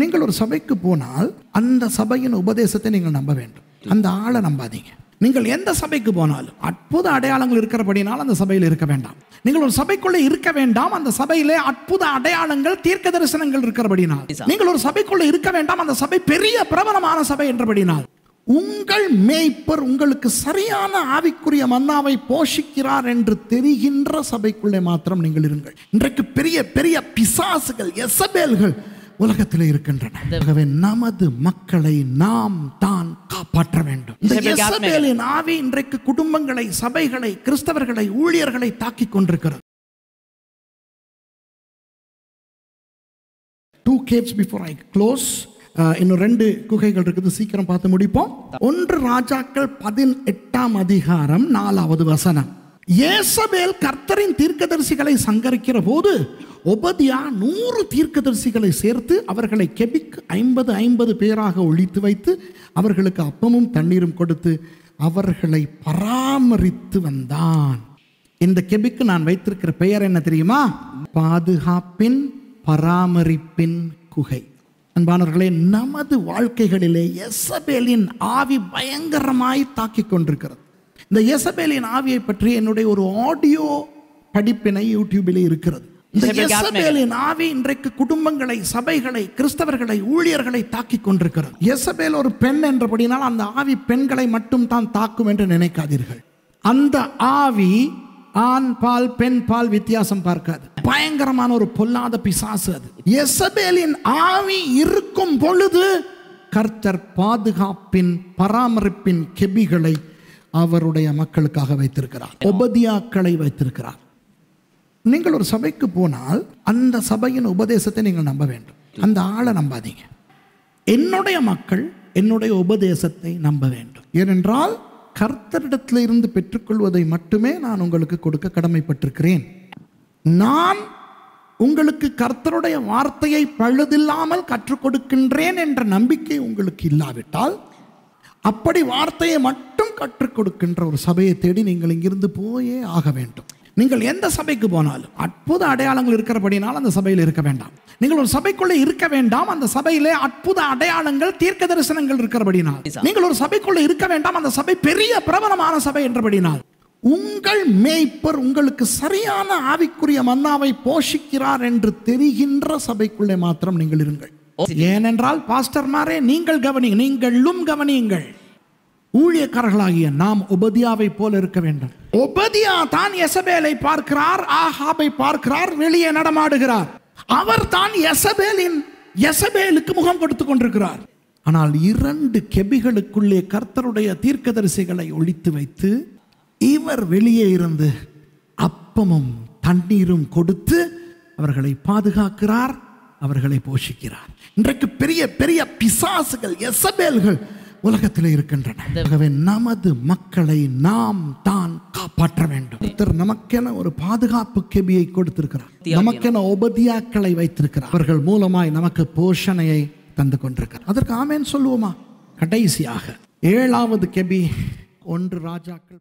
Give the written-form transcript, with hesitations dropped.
நீங்கள் ஒரு சபைக்கு போனால் அந்த சபையின் உபதேசத்தை நீங்கள் நம்ப வேண்டும். அந்த ஆளை நம்பாதீங்க. நீங்கள் எந்த சபைக்கு போனாலும் அற்புத அடையாளங்கள் இருக்கிறபடினால் அந்த சபையில் இருக்க வேண்டாம். நீங்கள் ஒரு சபைக்குள்ளே இருக்க வேண்டாம். அந்த சபையிலே அற்புத அடையாளங்கள் தீர்க்க தரிசனங்கள் இருக்கிறபடினால். நீங்கள் ஒரு சபைக்குள்ளே இருக்க வேண்டாம். அந்த சபை பெரிய பிரபலமான சபை என்றபடினால். உங்கள் மேய்ப்பர் உங்களுக்கு சரியான ஆவிக்குரிய மன்னாவை போஷிக்கிறார் என்று தெரிகின்ற சபைக்குள்ளே மாத்திரம் நீங்கள் இருங்கள். இன்றைக்கு பெரிய பெரிய பிசாசுகள், எசபேல்கள் உலகத்தில் இருக்கின்றன. ஆகவே நமது மக்களை நாம் தான் காப்பாற்ற வேண்டும். இந்த எசபேலின் ஆவி இன்றைக்கு குடும்பங்களை, சபைகளை, கிறிஸ்தவர்களை, ஊழியர்களை தாக்கிக் கொண்டிருக்கிறது. 2 caves before I close. இன்னும் 2 குகைகள் இருக்குது, சீக்கிரம் பார்த்து முடிப்போம். 1 ராஜாக்கள் 18ஆம் அதிகாரம் 4வது வசனம். யேசபேல் கர்த்தரின் தீர்க்கதரிசிகளை சங்கரிக்கிற போது ஒபதியா 100 தீர்க்கதரிசிகளை சேர்த்து அவர்களை கெபிக்கு 50 பேராக ஒழித்து வைத்து அவர்களுக்கு அப்பமும் தண்ணீரும் கொடுத்து அவர்களை பராமரித்து வந்தான். இந்த கெபிக்கு நான் வைத்திருக்கிற பெயர் என்ன தெரியுமா? பாதுகாப்பின் பராமரிப்பின் குகை. அன்பானவர்களே, நமது வாழ்க்கைகளிலே எசபேலின் ஆவி பயங்கரமாய் தாக்கிக் கொண்டிருக்கிறது. இந்த எசபேலின் ஆவியை பற்றி என்னுடைய ஒரு ஆடியோ படிப்பினை யூடியூபிலே இருக்கிறது. இந்த எசபேலின் ஆவி இன்றைக்கு குடும்பங்களை, சபைகளை, கிறிஸ்தவர்களை, ஊழியர்களை தாக்கிக் கொண்டிருக்கிறது. எசபேல் ஒரு பெண் என்றபடினால் அந்த ஆவி பெண்களை மட்டும் தான் தாக்கும் என்று நினைக்காதீர்கள். அந்த ஆவி ஆண் பால் பெண் பால் வித்தியாசம் பார்க்காது. பயங்கரமான ஒரு பொல்லாத பிசாசு அது. எசபேலின் ஆவி இருக்கும் பொழுது கர்த்தர் பாதுகாப்பின் பராமரிப்பின் கெபிகளை அவருடைய மக்களுக்காக வைத்திருக்கிறார். ஒபதியாக்களை வைத்திருக்கிறார். நீங்கள் ஒரு சபைக்கு போனால் அந்த சபையின் உபதேசத்தை நீங்கள் நம்ப வேண்டும். அந்த ஆளை நம்பாதீங்க. என்னுடைய மக்கள் என்னுடைய உபதேசத்தை நம்ப வேண்டும். ஏனென்றால் கர்த்தரிடத்தில் இருந்து பெற்றுக்கொள்வதை மட்டுமே நான் உங்களுக்கு கொடுக்க கடமைப்பட்டிருக்கிறேன். நான் உங்களுக்கு கர்த்தருடைய வார்த்தையை பழுதில்லாமல் கற்றுக் கொடுக்கின்றேன் என்ற நம்பிக்கை உங்களுக்கு இல்லாவிட்டால், அப்படி வார்த்தையை மட்டும் கற்றுக் கொடுக்கின்ற ஒரு சபையை தேடி நீங்கள் இங்கிருந்து போயே ஆக வேண்டும். நீங்கள் எந்த சபைக்கு போனாலும் அற்புத அடையாளங்கள் இருக்கிறபடினால் அந்த சபையில் இருக்க வேண்டாம். நீங்கள் ஒரு சபைக்குள்ளே இருக்க வேண்டாம். அந்த சபையிலே அற்புத அடையாளங்கள் தீர்க்க தரிசனங்கள் இருக்கிறபடினால். நீங்கள் ஒரு சபைக்குள்ளே இருக்க வேண்டாம். அந்த சபை பெரிய பிரபலமான சபை என்றபடினால். உங்கள் மேய்ப்பர் உங்களுக்கு சரியான ஆவிக்குரிய மன்னாவை போஷிக்கிறார் என்று தெரிகின்ற சபைக்குள்ளே மாத்திரம் நீங்கள் இருங்கள். ஏனென்றால் பாஸ்டர்மாரே, நீங்கள் கவனியுங்கள், நீங்களும் கவனியுங்கள். ஊழியக்காரர்களாகிய நாம் ஒபதியாவை போல இருக்க வேண்டும். ஒபதியா தான் எசபேலை பார்க்கிறார், ஆகாபை பார்க்கிறார், வெளியே நடமாடுகிறார். அவர் தான் எசபேலுக்கு முகம் கொடுத்து கொண்டிருக்கிறார். ஆனால் 2 கெபிகளுக்குள்ளே கர்த்தருடைய தீர்க்கதரிசிகளை ஒழித்து வைத்து இவர் வெளியே இருந்து அப்பமும் தண்ணீரும் கொடுத்து அவர்களை பாதுகாக்கிறார், அவர்களை போஷிக்கிறார். இன்றைக்கு பெரிய பெரிய பிசாசுகள், எசபேல்கள் உலகத்தில் இருக்கின்றன. ஆகவே நமது மக்களை நாம் தான் காப்பாற்ற வேண்டும். கர்த்தர் நமக்கென ஒரு பாதுகாப்பு கெபியை கொடுத்திருக்கிறார். நமக்கென ஒபதியாக்களை வைத்திருக்கிறார். அவர்கள் மூலமாய் நமக்கு போஷணையை தந்து கொண்டிருக்கிறார். அதற்கு ஆமென் சொல்லுவோமா? கடைசியாக 7வது கெபி 1 ராஜாக்கள்